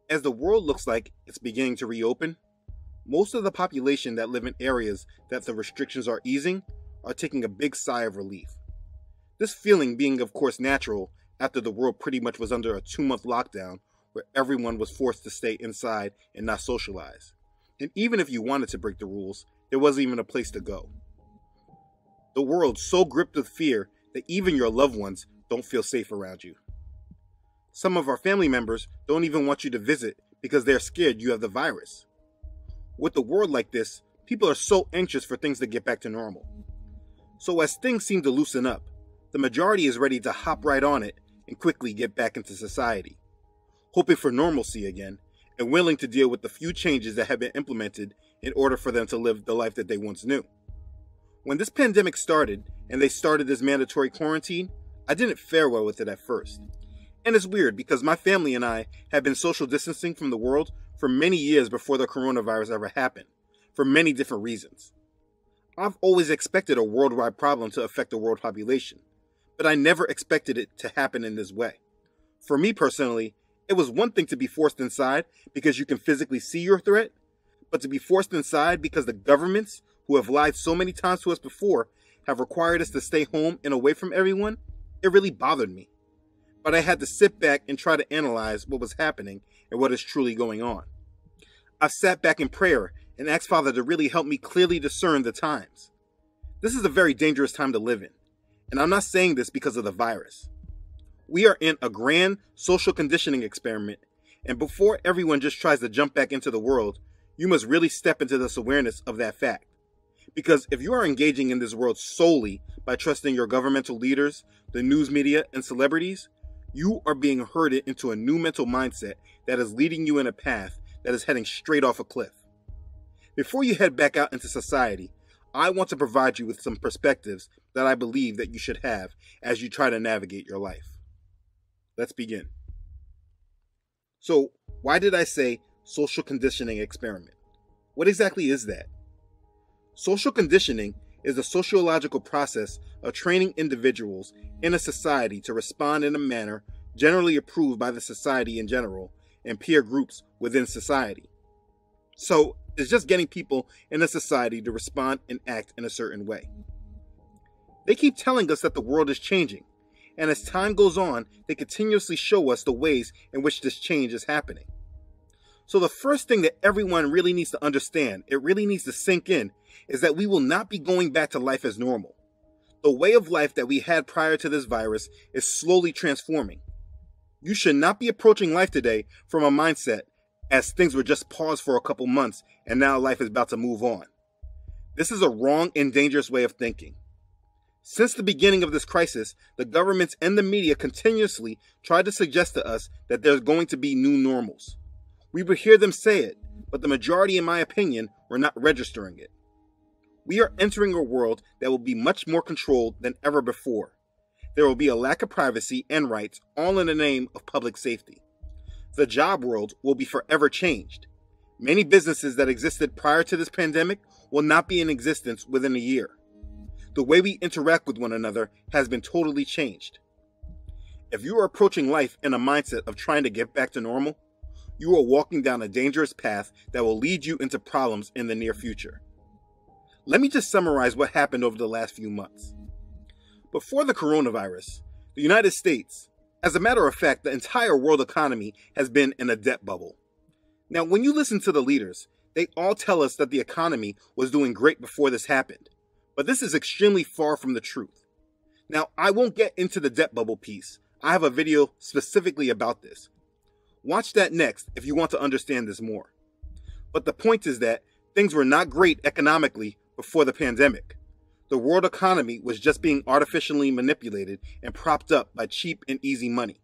As the world looks like it's beginning to reopen, most of the population that live in areas that the restrictions are easing are taking a big sigh of relief. This feeling being of course natural after the world pretty much was under a 2-month lockdown where everyone was forced to stay inside and not socialize. And even if you wanted to break the rules, there wasn't even a place to go. The world's so gripped with fear that even your loved ones don't feel safe around you. Some of our family members don't even want you to visit because they're scared you have the virus. With the world like this, people are so anxious for things to get back to normal. So as things seem to loosen up, the majority is ready to hop right on it and quickly get back into society, hoping for normalcy again and willing to deal with the few changes that have been implemented in order for them to live the life that they once knew. When this pandemic started and they started this mandatory quarantine, I didn't fare well with it at first. And it's weird because my family and I have been social distancing from the world for many years before the coronavirus ever happened, for many different reasons. I've always expected a worldwide problem to affect the world population, but I never expected it to happen in this way. For me personally, it was one thing to be forced inside because you can physically see your threat, but to be forced inside because the governments, who have lied so many times to us before, have required us to stay home and away from everyone, it really bothered me. But I had to sit back and try to analyze what was happening and what is truly going on. I've sat back in prayer and asked Father to really help me clearly discern the times. This is a very dangerous time to live in, and I'm not saying this because of the virus. We are in a grand social conditioning experiment, and before everyone just tries to jump back into the world, you must really step into this awareness of that fact. Because if you are engaging in this world solely by trusting your governmental leaders, the news media, and celebrities, you are being herded into a new mental mindset that is leading you in a path that is heading straight off a cliff. Before you head back out into society, I want to provide you with some perspectives that I believe that you should have as you try to navigate your life. Let's begin. So, why did I say social conditioning experiment? What exactly is that? Social conditioning is a sociological process of training individuals in a society to respond in a manner generally approved by the society in general and peer groups within society. So, it's just getting people in a society to respond and act in a certain way. They keep telling us that the world is changing, and as time goes on, they continuously show us the ways in which this change is happening. So the first thing that everyone really needs to understand, it really needs to sink in, is that we will not be going back to life as normal. The way of life that we had prior to this virus is slowly transforming. You should not be approaching life today from a mindset as things were just paused for a couple months and now life is about to move on. This is a wrong and dangerous way of thinking. Since the beginning of this crisis, the governments and the media continuously tried to suggest to us that there's going to be new normals. We would hear them say it, but the majority, in my opinion, were not registering it. We are entering a world that will be much more controlled than ever before. There will be a lack of privacy and rights, all in the name of public safety. The job world will be forever changed. Many businesses that existed prior to this pandemic will not be in existence within a year. The way we interact with one another has been totally changed. If you are approaching life in a mindset of trying to get back to normal, you are walking down a dangerous path that will lead you into problems in the near future. Let me just summarize what happened over the last few months. Before the coronavirus, the United States, as a matter of fact, the entire world economy has been in a debt bubble. Now, when you listen to the leaders, they all tell us that the economy was doing great before this happened. But this is extremely far from the truth. Now, I won't get into the debt bubble piece. I have a video specifically about this. Watch that next if you want to understand this more. But the point is that things were not great economically before the pandemic. The world economy was just being artificially manipulated and propped up by cheap and easy money.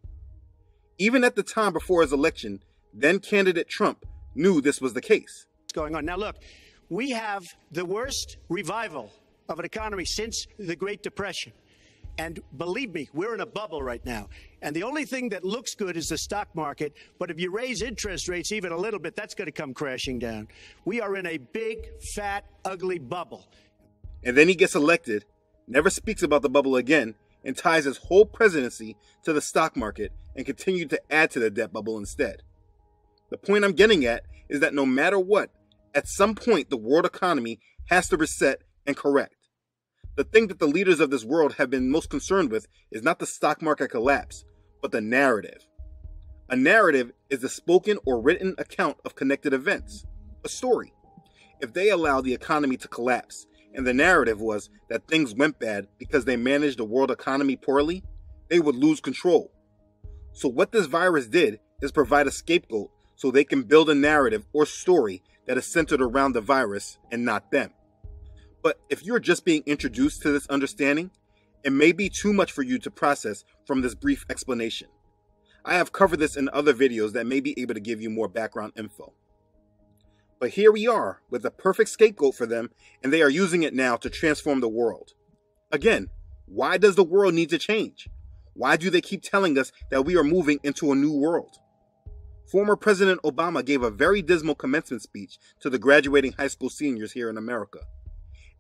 Even at the time before his election, then candidate Trump knew this was the case. What's going on? Now look, we have the worst revival of an economy since the Great Depression. And believe me, we're in a bubble right now. And the only thing that looks good is the stock market. But if you raise interest rates even a little bit, that's going to come crashing down. We are in a big, fat, ugly bubble. And then he gets elected, never speaks about the bubble again, and ties his whole presidency to the stock market and continued to add to the debt bubble instead. The point I'm getting at is that no matter what, at some point the world economy has to reset and correct. The thing that the leaders of this world have been most concerned with is not the stock market collapse, but the narrative. A narrative is the spoken or written account of connected events, a story. If they allow the economy to collapse, and the narrative was that things went bad because they managed the world economy poorly, they would lose control. So what this virus did is provide a scapegoat so they can build a narrative or story that is centered around the virus and not them. But if you're just being introduced to this understanding, it may be too much for you to process from this brief explanation. I have covered this in other videos that may be able to give you more background info. But here we are with a perfect scapegoat for them, and they are using it now to transform the world. Again, why does the world need to change? Why do they keep telling us that we are moving into a new world? Former President Obama gave a very dismal commencement speech to the graduating high school seniors here in America.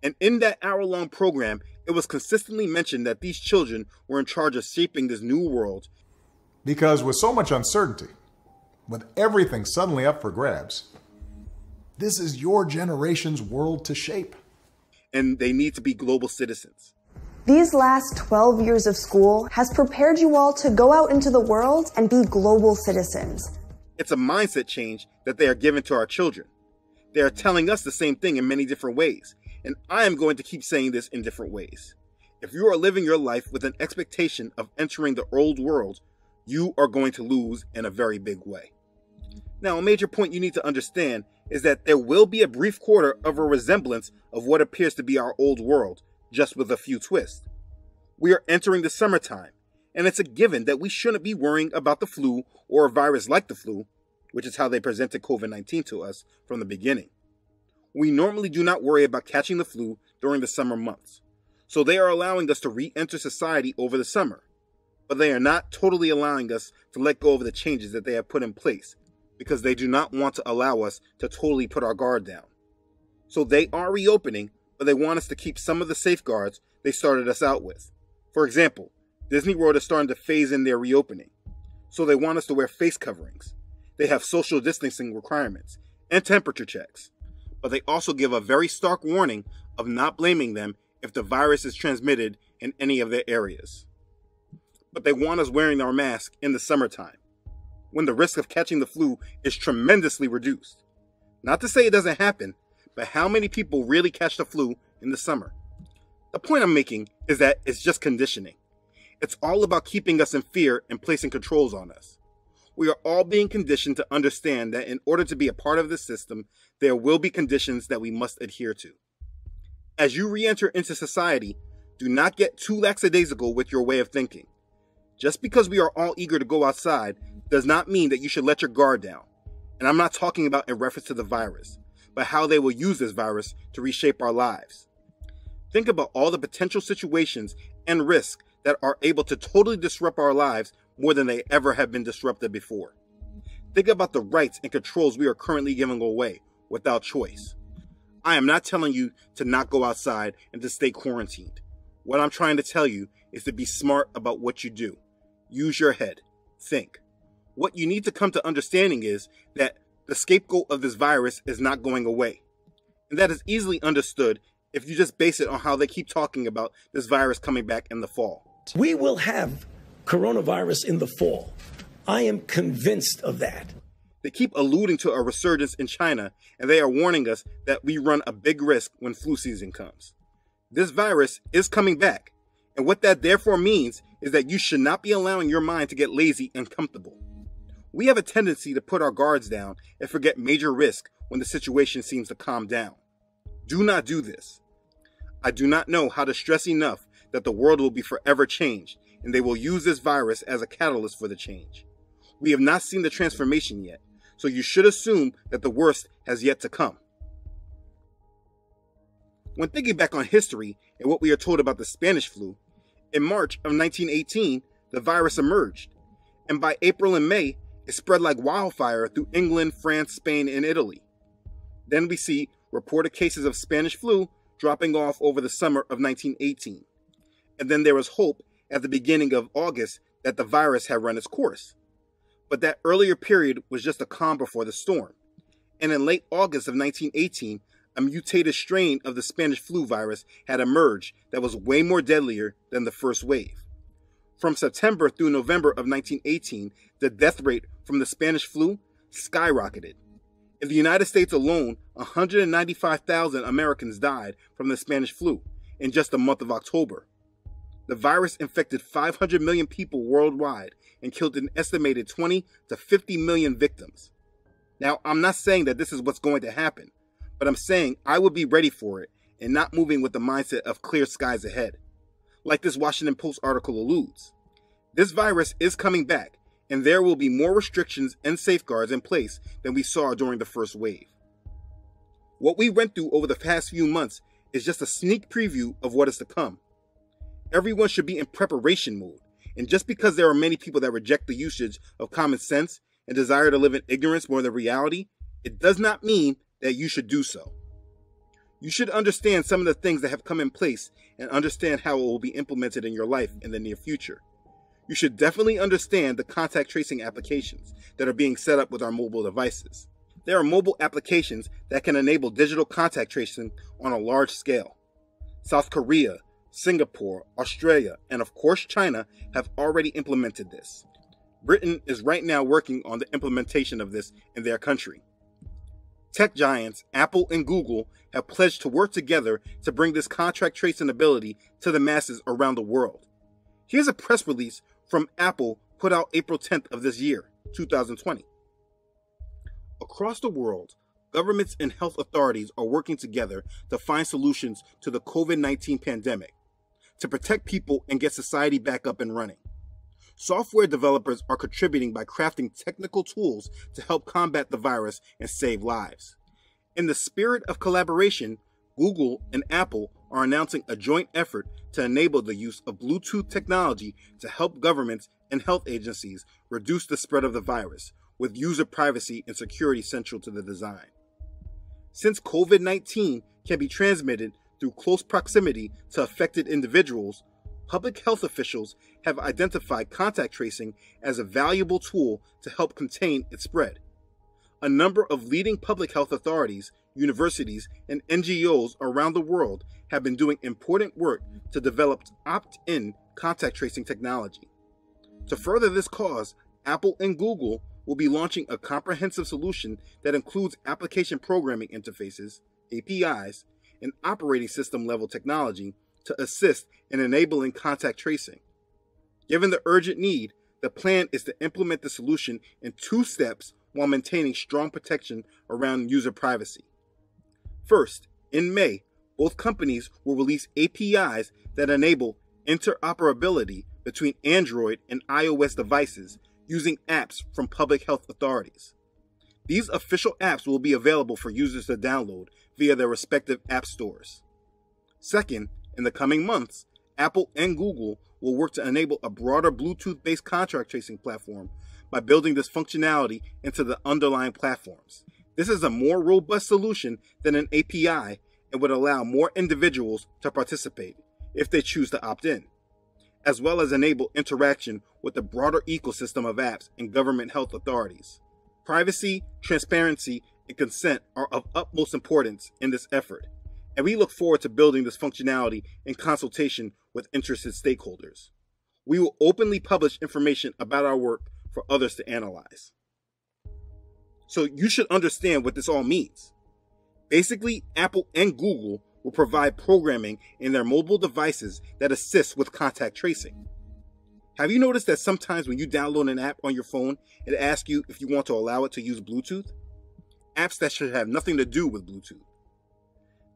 And in that hour-long program, it was consistently mentioned that these children were in charge of shaping this new world. Because with so much uncertainty, with everything suddenly up for grabs, this is your generation's world to shape. And they need to be global citizens. These last 12 years of school has prepared you all to go out into the world and be global citizens. It's a mindset change that they are giving to our children. They are telling us the same thing in many different ways, and I am going to keep saying this in different ways. If you are living your life with an expectation of entering the old world, you are going to lose in a very big way. Now, a major point you need to understand is that there will be a brief quarter of a resemblance of what appears to be our old world, just with a few twists. We are entering the summertime, and it's a given that we shouldn't be worrying about the flu or a virus like the flu, which is how they presented COVID-19 to us from the beginning. We normally do not worry about catching the flu during the summer months, so they are allowing us to re-enter society over the summer, but they are not totally allowing us to let go of the changes that they have put in place, because they do not want to allow us to totally put our guard down. So they are reopening, but they want us to keep some of the safeguards they started us out with. For example, Disney World is starting to phase in their reopening, so they want us to wear face coverings. They have social distancing requirements and temperature checks, but they also give a very stark warning of not blaming them if the virus is transmitted in any of their areas. But they want us wearing our mask in the summertime, when the risk of catching the flu is tremendously reduced. Not to say it doesn't happen, but how many people really catch the flu in the summer? The point I'm making is that it's just conditioning. It's all about keeping us in fear and placing controls on us. We are all being conditioned to understand that in order to be a part of the system, there will be conditions that we must adhere to. As you re-enter into society, do not get too lackadaisical with your way of thinking. Just because we are all eager to go outside does not mean that you should let your guard down. And I'm not talking about in reference to the virus, but how they will use this virus to reshape our lives. Think about all the potential situations and risks that are able to totally disrupt our lives more than they ever have been disrupted before. Think about the rights and controls we are currently giving away without choice. I am not telling you to not go outside and to stay quarantined. What I'm trying to tell you is to be smart about what you do. Use your head. Think. What you need to come to understanding is that the scapegoat of this virus is not going away. And that is easily understood if you just base it on how they keep talking about this virus coming back in the fall. We will have coronavirus in the fall. I am convinced of that. They keep alluding to a resurgence in China, and they are warning us that we run a big risk when flu season comes. This virus is coming back, and what that therefore means is that you should not be allowing your mind to get lazy and comfortable. We have a tendency to put our guards down and forget major risk when the situation seems to calm down. Do not do this. I do not know how to stress enough that the world will be forever changed, and they will use this virus as a catalyst for the change. We have not seen the transformation yet, so you should assume that the worst has yet to come. When thinking back on history and what we are told about the Spanish flu, in March of 1918, the virus emerged, and by April and May, it spread like wildfire through England, France, Spain, and Italy. Then we see reported cases of Spanish flu dropping off over the summer of 1918. And then there was hope at the beginning of August that the virus had run its course. But that earlier period was just a calm before the storm. And in late August of 1918, a mutated strain of the Spanish flu virus had emerged that was way more deadlier than the first wave. From September through November of 1918, the death rate from the Spanish flu skyrocketed. In the United States alone, 195,000 Americans died from the Spanish flu in just the month of October. The virus infected 500 million people worldwide and killed an estimated 20 to 50 million victims. Now, I'm not saying that this is what's going to happen, but I'm saying I would be ready for it and not moving with the mindset of clear skies ahead. Like this Washington Post article alludes, this virus is coming back, and there will be more restrictions and safeguards in place than we saw during the first wave. What we went through over the past few months is just a sneak preview of what is to come. Everyone should be in preparation mode, and just because there are many people that reject the usage of common sense and desire to live in ignorance more than reality, it does not mean that you should do so. You should understand some of the things that have come in place and understand how it will be implemented in your life in the near future. You should definitely understand the contact tracing applications that are being set up with our mobile devices. There are mobile applications that can enable digital contact tracing on a large scale. South Korea, Singapore, Australia, and of course China have already implemented this. Britain is right now working on the implementation of this in their country. Tech giants Apple and Google have pledged to work together to bring this contact tracing ability to the masses around the world. Here's a press release from Apple put out April 10th of this year, 2020. Across the world, governments and health authorities are working together to find solutions to the COVID-19 pandemic, to protect people and get society back up and running. Software developers are contributing by crafting technical tools to help combat the virus and save lives. In the spirit of collaboration, Google and Apple are announcing a joint effort to enable the use of Bluetooth technology to help governments and health agencies reduce the spread of the virus, with user privacy and security central to the design. Since COVID-19 can be transmitted through close proximity to affected individuals, public health officials have identified contact tracing as a valuable tool to help contain its spread. A number of leading public health authorities, universities, and NGOs around the world have been doing important work to develop opt-in contact tracing technology. To further this cause, Apple and Google will be launching a comprehensive solution that includes application programming interfaces, APIs, and operating system level technology to assist in enabling contact tracing. Given the urgent need, the plan is to implement the solution in 2 steps while maintaining strong protection around user privacy. First, in May, both companies will release APIs that enable interoperability between Android and iOS devices using apps from public health authorities. These official apps will be available for users to download via their respective app stores. Second, in the coming months, Apple and Google will work to enable a broader Bluetooth-based contact tracing platform by building this functionality into the underlying platforms. This is a more robust solution than an API and would allow more individuals to participate if they choose to opt in, as well as enable interaction with the broader ecosystem of apps and government health authorities. Privacy, transparency, and consent are of utmost importance in this effort, and we look forward to building this functionality in consultation with interested stakeholders. We will openly publish information about our work for others to analyze. So you should understand what this all means. Basically, Apple and Google will provide programming in their mobile devices that assists with contact tracing. Have you noticed that sometimes when you download an app on your phone, it asks you if you want to allow it to use Bluetooth? Apps that should have nothing to do with Bluetooth.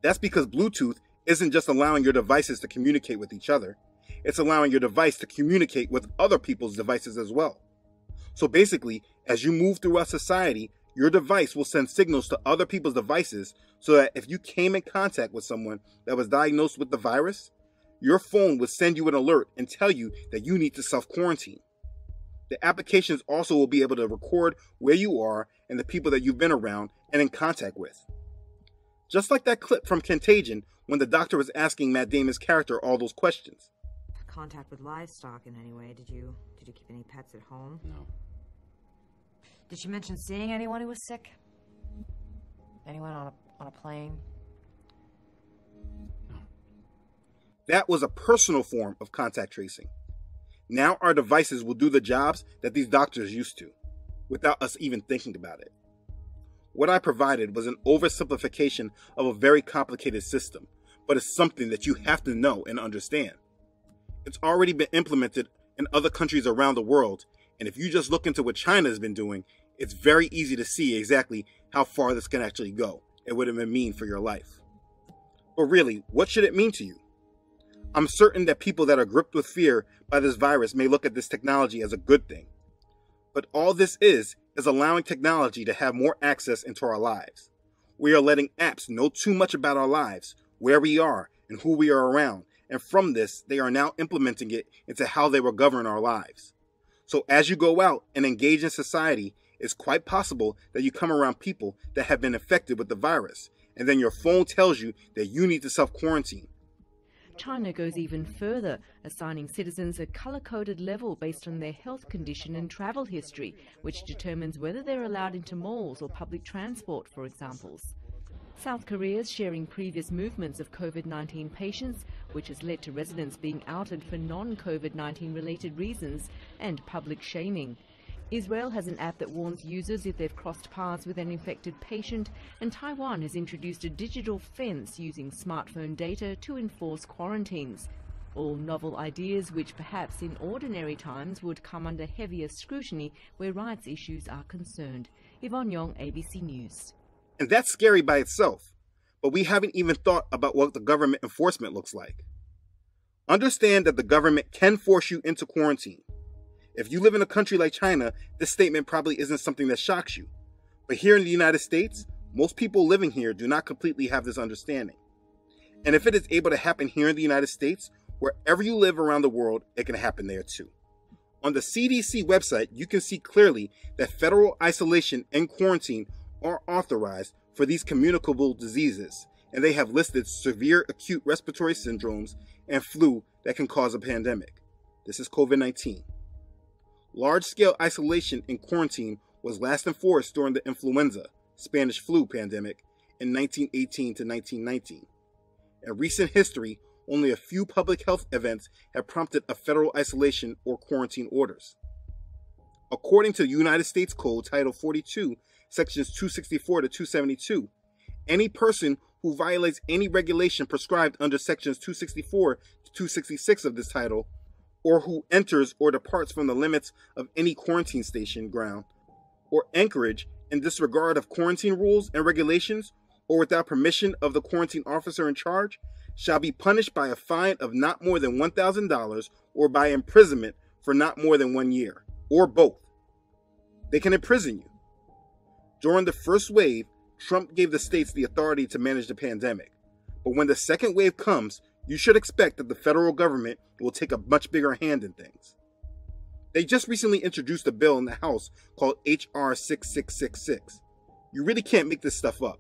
That's because Bluetooth isn't just allowing your devices to communicate with each other, it's allowing your device to communicate with other people's devices as well. So basically, as you move throughout society, your device will send signals to other people's devices so that if you came in contact with someone that was diagnosed with the virus, your phone would send you an alert and tell you that you need to self-quarantine. The applications also will be able to record where you are and the people that you've been around and in contact with. Just like that clip from Contagion when the doctor was asking Matt Damon's character all those questions. Contact with livestock in any way? Did you keep any pets at home? No. Did she mention seeing anyone who was sick? Anyone on a plane? That was a personal form of contact tracing. Now our devices will do the jobs that these doctors used to, without us even thinking about it. What I provided was an oversimplification of a very complicated system, but it's something that you have to know and understand. It's already been implemented in other countries around the world, and if you just look into what China has been doing, it's very easy to see exactly how far this can actually go and what it may mean for your life. But really, what should it mean to you? I'm certain that people that are gripped with fear by this virus may look at this technology as a good thing. But all this is allowing technology to have more access into our lives. We are letting apps know too much about our lives, where we are, and who we are around. And from this, they are now implementing it into how they will govern our lives. So as you go out and engage in society, it's quite possible that you come around people that have been infected with the virus, and then your phone tells you that you need to self-quarantine. China goes even further, assigning citizens a colour-coded level based on their health condition and travel history, which determines whether they're allowed into malls or public transport, for examples. South Korea's sharing previous movements of COVID-19 patients, which has led to residents being outed for non-COVID-19 related reasons and public shaming. Israel has an app that warns users if they've crossed paths with an infected patient, and Taiwan has introduced a digital fence using smartphone data to enforce quarantines. All novel ideas which perhaps in ordinary times would come under heavier scrutiny where rights issues are concerned. Yvonne Yong, ABC News. And that's scary by itself, but we haven't even thought about what the government enforcement looks like. Understand that the government can force you into quarantine. If you live in a country like China, this statement probably isn't something that shocks you. But here in the United States, most people living here do not completely have this understanding. And if it is able to happen here in the United States, wherever you live around the world, it can happen there too. On the CDC website, you can see clearly that federal isolation and quarantine are authorized for these communicable diseases, and they have listed severe acute respiratory syndromes and flu that can cause a pandemic. This is COVID-19. Large-scale isolation and quarantine was last enforced during the influenza, Spanish flu pandemic in 1918 to 1919. In recent history, only a few public health events have prompted a federal isolation or quarantine orders. According to United States Code Title 42, Sections 264 to 272, any person who violates any regulation prescribed under Sections 264 to 266 of this title, or who enters or departs from the limits of any quarantine station, ground, or anchorage in disregard of quarantine rules and regulations, or without permission of the quarantine officer in charge, shall be punished by a fine of not more than $1,000 or by imprisonment for not more than 1 year, or both. They can imprison you. During the first wave, Trump gave the states the authority to manage the pandemic. But when the second wave comes, you should expect that the federal government will take a much bigger hand in things. They just recently introduced a bill in the House called H.R. 6666. You really can't make this stuff up.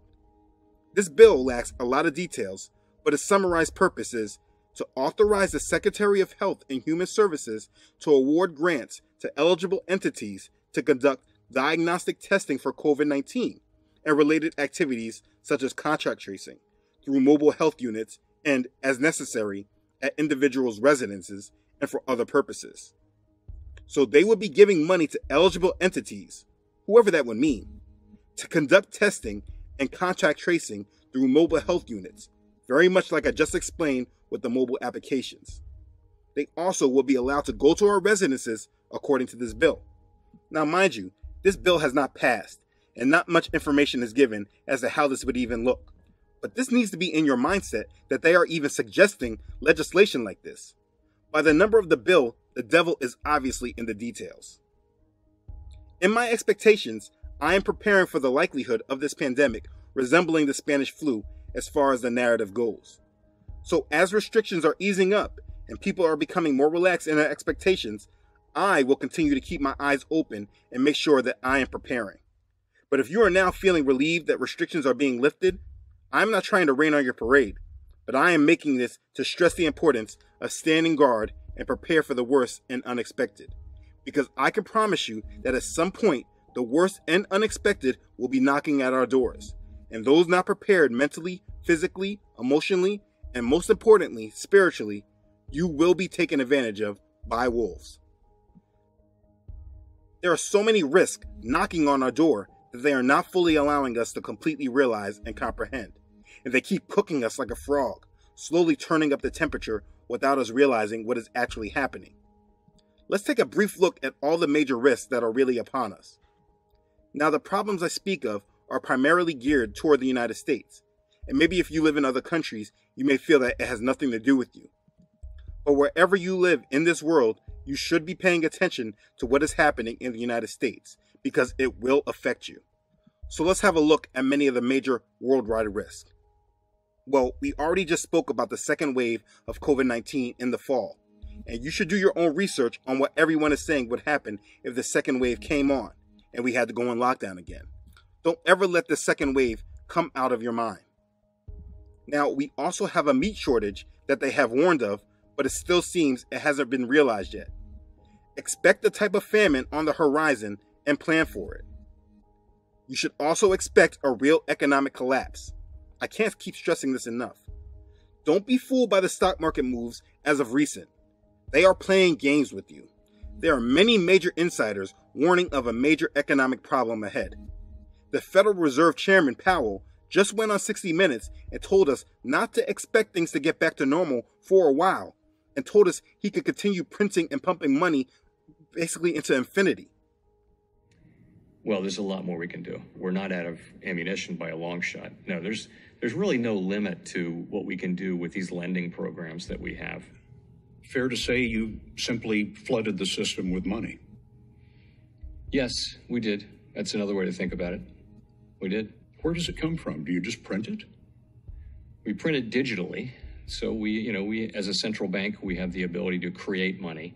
This bill lacks a lot of details, but its summarized purpose is to authorize the Secretary of Health and Human Services to award grants to eligible entities to conduct diagnostic testing for COVID-19 and related activities such as contact tracing through mobile health units and, as necessary, at individuals' residences and for other purposes. So they would be giving money to eligible entities, whoever that would mean, to conduct testing and contact tracing through mobile health units, very much like I just explained with the mobile applications. They also will be allowed to go to our residences according to this bill. Now, mind you, this bill has not passed, and not much information is given as to how this would even look. But this needs to be in your mindset that they are even suggesting legislation like this. By the number of the bill, the devil is obviously in the details. In my expectations, I am preparing for the likelihood of this pandemic resembling the Spanish flu as far as the narrative goes. So as restrictions are easing up and people are becoming more relaxed in their expectations, I will continue to keep my eyes open and make sure that I am preparing. But if you are now feeling relieved that restrictions are being lifted, I'm not trying to rain on your parade, but I am making this to stress the importance of standing guard and prepare for the worst and unexpected. Because I can promise you that at some point, the worst and unexpected will be knocking at our doors, and those not prepared mentally, physically, emotionally, and most importantly, spiritually, you will be taken advantage of by wolves. There are so many risks knocking on our door that they are not fully allowing us to completely realize and comprehend, and they keep cooking us like a frog, slowly turning up the temperature without us realizing what is actually happening. Let's take a brief look at all the major risks that are really upon us. Now, the problems I speak of are primarily geared toward the United States, and maybe if you live in other countries, you may feel that it has nothing to do with you. But wherever you live in this world, you should be paying attention to what is happening in the United States, because it will affect you. So let's have a look at many of the major worldwide risks. Well, we already just spoke about the second wave of COVID-19 in the fall, and you should do your own research on what everyone is saying would happen if the second wave came on and we had to go in lockdown again. Don't ever let the second wave come out of your mind. Now, we also have a meat shortage that they have warned of, but it still seems it hasn't been realized yet. Expect the type of famine on the horizon and plan for it. You should also expect a real economic collapse. I can't keep stressing this enough. Don't be fooled by the stock market moves as of recent. They are playing games with you. There are many major insiders warning of a major economic problem ahead. The Federal Reserve Chairman Powell just went on 60 Minutes and told us not to expect things to get back to normal for a while, and told us he could continue printing and pumping money basically into infinity. Well, there's a lot more we can do. We're not out of ammunition by a long shot. No, there's really no limit to what we can do with these lending programs that we have. Fair to say you simply flooded the system with money? Yes, we did. That's another way to think about it. We did. Where does it come from? Do you just print it? We print it digitally. So we as a central bank, we have the ability to create money.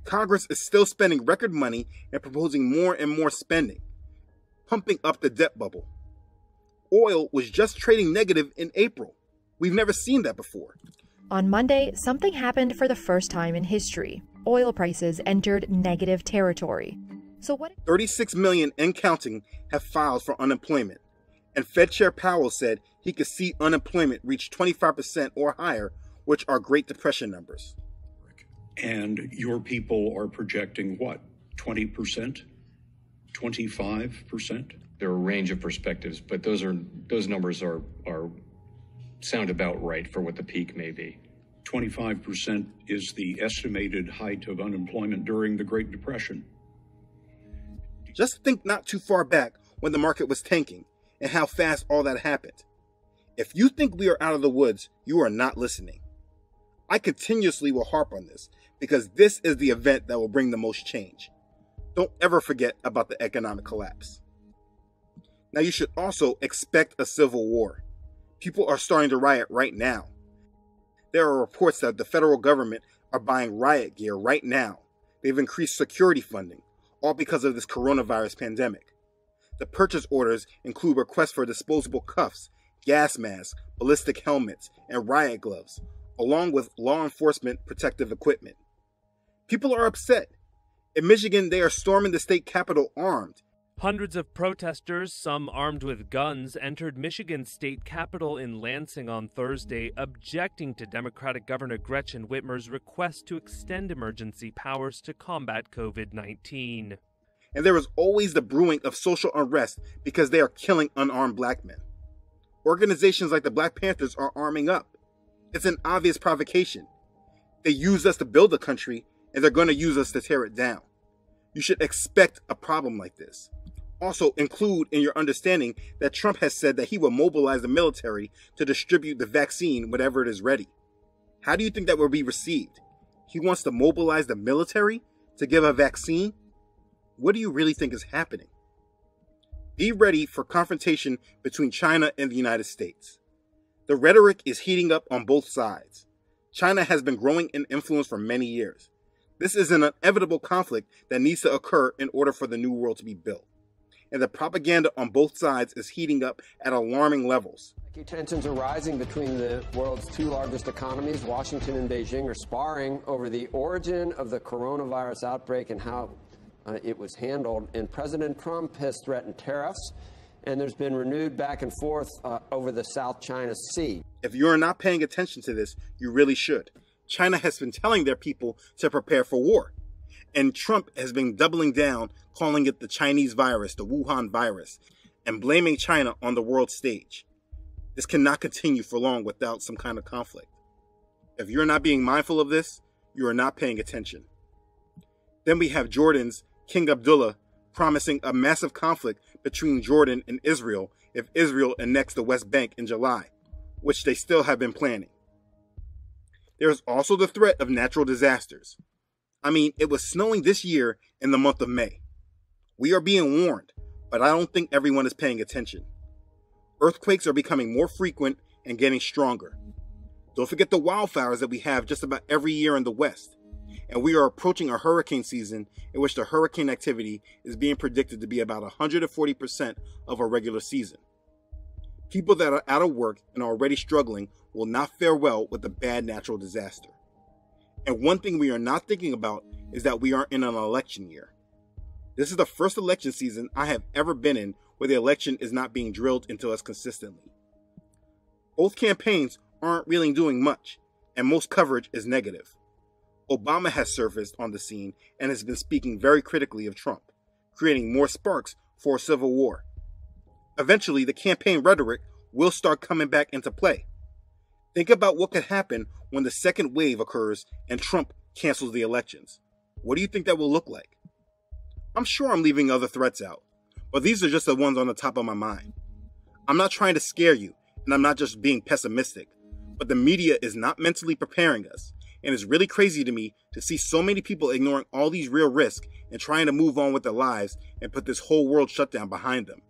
Congress is still spending record money and proposing more and more spending, pumping up the debt bubble. Oil was just trading negative in April. We've never seen that before. On Monday, something happened for the first time in history. Oil prices entered negative territory. So what? 36 million and counting have filed for unemployment, and Fed Chair Powell said he could see unemployment reach 25% or higher, which are Great Depression numbers. And your people are projecting what, 20%? 25%? There are a range of perspectives, but those numbers are sound about right for what the peak may be. 25% is the estimated height of unemployment during the Great Depression. Just think not too far back when the market was tanking and how fast all that happened. If you think we are out of the woods, you are not listening. I continuously will harp on this because this is the event that will bring the most change. Don't ever forget about the economic collapse. Now, you should also expect a civil war. People are starting to riot right now. There are reports that the federal government are buying riot gear right now. They've increased security funding, all because of this coronavirus pandemic. The purchase orders include requests for disposable cuffs, gas masks, ballistic helmets, and riot gloves, along with law enforcement protective equipment. People are upset. In Michigan, they are storming the state capitol armed. Hundreds of protesters, some armed with guns, entered Michigan's state capitol in Lansing on Thursday, objecting to Democratic Governor Gretchen Whitmer's request to extend emergency powers to combat COVID-19. And there is always the brewing of social unrest because they are killing unarmed black men. Organizations like the Black Panthers are arming up. It's an obvious provocation. They used us to build the country, and they're going to use us to tear it down. You should expect a problem like this. Also, include in your understanding that Trump has said that he will mobilize the military to distribute the vaccine whenever it is ready. How do you think that will be received? He wants to mobilize the military to give a vaccine? What do you really think is happening? Be ready for confrontation between China and the United States. The rhetoric is heating up on both sides. China has been growing in influence for many years. This is an inevitable conflict that needs to occur in order for the new world to be built. And the propaganda on both sides is heating up at alarming levels. Tensions are rising between the world's two largest economies. Washington and Beijing are sparring over the origin of the coronavirus outbreak and how it was handled. And President Trump has threatened tariffs, and there's been renewed back and forth over the South China Sea. If you're not paying attention to this, you really should. China has been telling their people to prepare for war. And Trump has been doubling down, calling it the Chinese virus, the Wuhan virus, and blaming China on the world stage. This cannot continue for long without some kind of conflict. If you're not being mindful of this, you are not paying attention. Then we have Jordan's King Abdullah promising a massive conflict between Jordan and Israel if Israel annexed the West Bank in July, which they still have been planning. There is also the threat of natural disasters. I mean, it was snowing this year in the month of May. We are being warned, but I don't think everyone is paying attention. Earthquakes are becoming more frequent and getting stronger. Don't forget the wildfires that we have just about every year in the West. And we are approaching a hurricane season in which the hurricane activity is being predicted to be about 140% of a regular season. People that are out of work and are already struggling will not fare well with a bad natural disaster. And one thing we are not thinking about is that we are in an election year. This is the first election season I have ever been in where the election is not being drilled into us consistently. Both campaigns aren't really doing much, and most coverage is negative. Obama has surfaced on the scene and has been speaking very critically of Trump, creating more sparks for a civil war. Eventually, the campaign rhetoric will start coming back into play. Think about what could happen when the second wave occurs and Trump cancels the elections. What do you think that will look like? I'm sure I'm leaving other threats out, but these are just the ones on the top of my mind. I'm not trying to scare you, and I'm not just being pessimistic, but the media is not mentally preparing us, and it's really crazy to me to see so many people ignoring all these real risks and trying to move on with their lives and put this whole world shutdown behind them.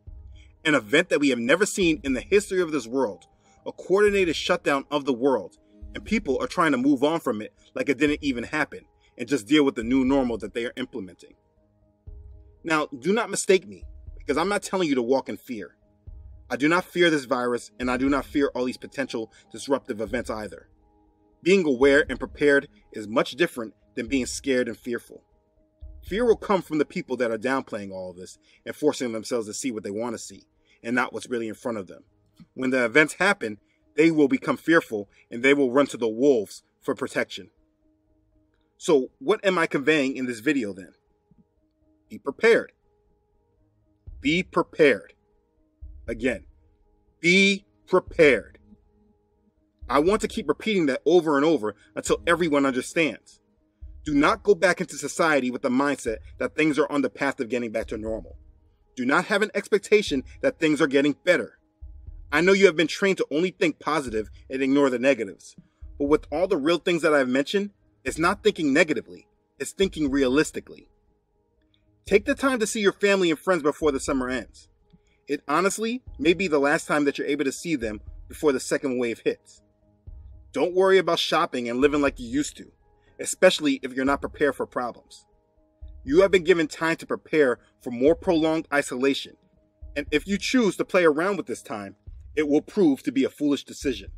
An event that we have never seen in the history of this world, a coordinated shutdown of the world, and people are trying to move on from it like it didn't even happen and just deal with the new normal that they are implementing. Now, do not mistake me, because I'm not telling you to walk in fear. I do not fear this virus, and I do not fear all these potential disruptive events either. Being aware and prepared is much different than being scared and fearful. Fear will come from the people that are downplaying all of this and forcing themselves to see what they want to see and not what's really in front of them. When the events happen, they will become fearful and they will run to the wolves for protection. So what am I conveying in this video then? Be prepared. Be prepared. Again, be prepared. I want to keep repeating that over and over until everyone understands. Do not go back into society with the mindset that things are on the path of getting back to normal. Do not have an expectation that things are getting better. I know you have been trained to only think positive and ignore the negatives. But with all the real things that I've mentioned, it's not thinking negatively, it's thinking realistically. Take the time to see your family and friends before the summer ends. It honestly may be the last time that you're able to see them before the second wave hits. Don't worry about shopping and living like you used to, especially if you're not prepared for problems. You have been given time to prepare for more prolonged isolation, and if you choose to play around with this time, it will prove to be a foolish decision.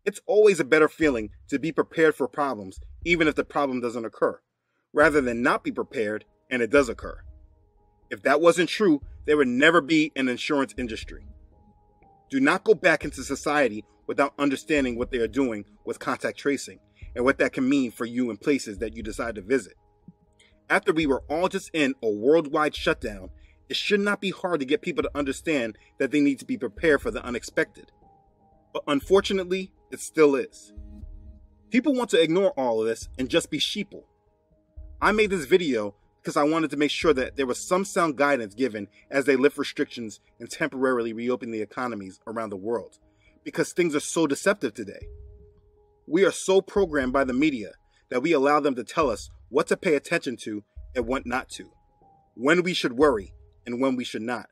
It's always a better feeling to be prepared for problems, even if the problem doesn't occur, rather than not be prepared and it does occur. If that wasn't true, there would never be an insurance industry. Do not go back into society without understanding what they are doing with contact tracing and what that can mean for you in places that you decide to visit. After we were all just in a worldwide shutdown, it should not be hard to get people to understand that they need to be prepared for the unexpected. But unfortunately, it still is. People want to ignore all of this and just be sheeple. I made this video because I wanted to make sure that there was some sound guidance given as they lift restrictions and temporarily reopen the economies around the world, because things are so deceptive today. We are so programmed by the media that we allow them to tell us what to pay attention to and what not to, when we should worry and when we should not,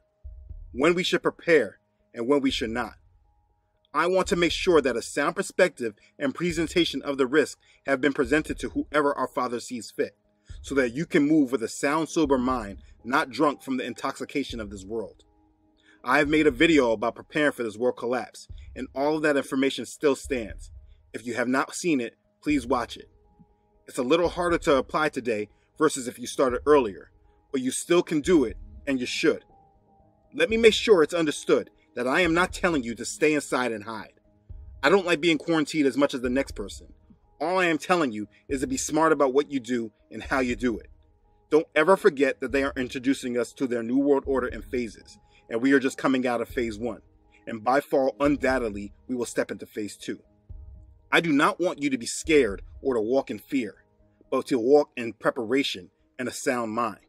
when we should prepare and when we should not. I want to make sure that a sound perspective and presentation of the risk have been presented to whoever our Father sees fit, so that you can move with a sound, sober mind, not drunk from the intoxication of this world. I have made a video about preparing for this world collapse, and all of that information still stands. If you have not seen it, please watch it. It's a little harder to apply today versus if you started earlier, but you still can do it, and you should. Let me make sure it's understood that I am not telling you to stay inside and hide. I don't like being quarantined as much as the next person. All I am telling you is to be smart about what you do and how you do it. Don't ever forget that they are introducing us to their new world order in phases, and we are just coming out of phase 1. And by fall, undoubtedly, we will step into phase 2. I do not want you to be scared or to walk in fear, but to walk in preparation and a sound mind.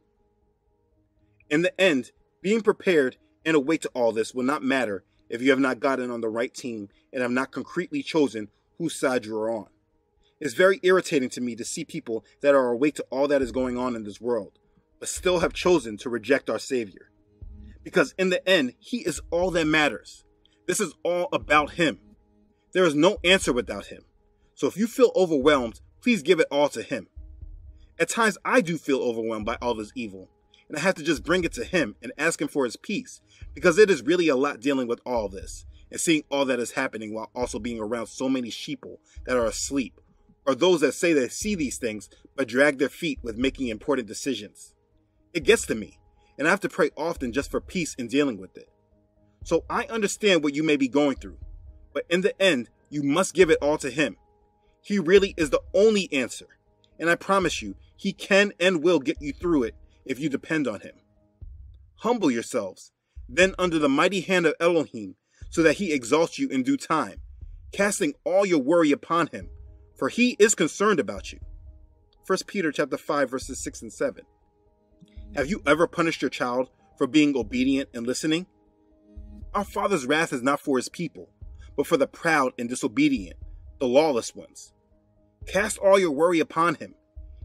In the end, being prepared and awake to all this will not matter if you have not gotten on the right team and have not concretely chosen whose side you are on. It's very irritating to me to see people that are awake to all that is going on in this world, but still have chosen to reject our Savior. Because in the end, He is all that matters. This is all about Him. There is no answer without Him. So if you feel overwhelmed, please give it all to Him. At times I do feel overwhelmed by all this evil, and I have to just bring it to Him and ask Him for His peace, because it is really a lot dealing with all this, and seeing all that is happening while also being around so many sheeple that are asleep, or those that say they see these things but drag their feet with making important decisions. It gets to me, and I have to pray often just for peace in dealing with it. So I understand what you may be going through, but in the end, you must give it all to Him. He really is the only answer, and I promise you, He can and will get you through it if you depend on Him. Humble yourselves, then under the mighty hand of Elohim, so that He exalts you in due time, casting all your worry upon Him, for He is concerned about you. 1 Peter chapter 5, verses 6 and 7. Have you ever punished your child for being obedient and listening? Our Father's wrath is not for His people, but for the proud and disobedient, the lawless ones. Cast all your worry upon Him.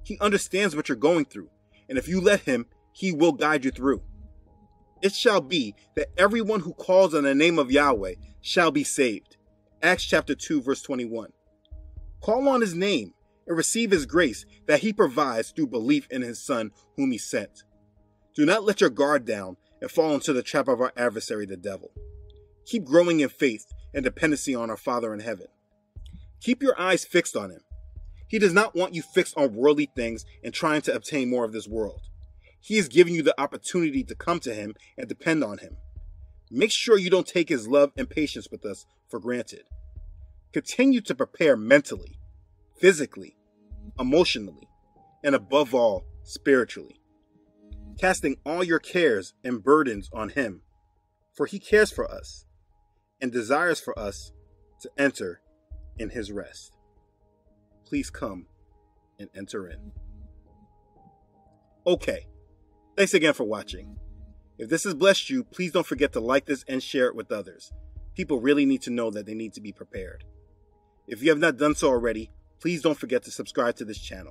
He understands what you're going through, and if you let Him, He will guide you through. It shall be that everyone who calls on the name of Yahweh shall be saved. Acts chapter 2, verse 21. Call on His name and receive His grace that He provides through belief in His Son whom He sent. Do not let your guard down and fall into the trap of our adversary, the devil. Keep growing in faith and dependency on our Father in heaven. Keep your eyes fixed on Him. He does not want you fixed on worldly things and trying to obtain more of this world. He is giving you the opportunity to come to Him and depend on Him. Make sure you don't take His love and patience with us for granted. Continue to prepare mentally, physically, emotionally, and above all, spiritually. Casting all your cares and burdens on Him, for He cares for us and desires for us to enter in His rest. Please come and enter in. Okay, thanks again for watching. If this has blessed you, please don't forget to like this and share it with others. People really need to know that they need to be prepared. If you have not done so already, please don't forget to subscribe to this channel.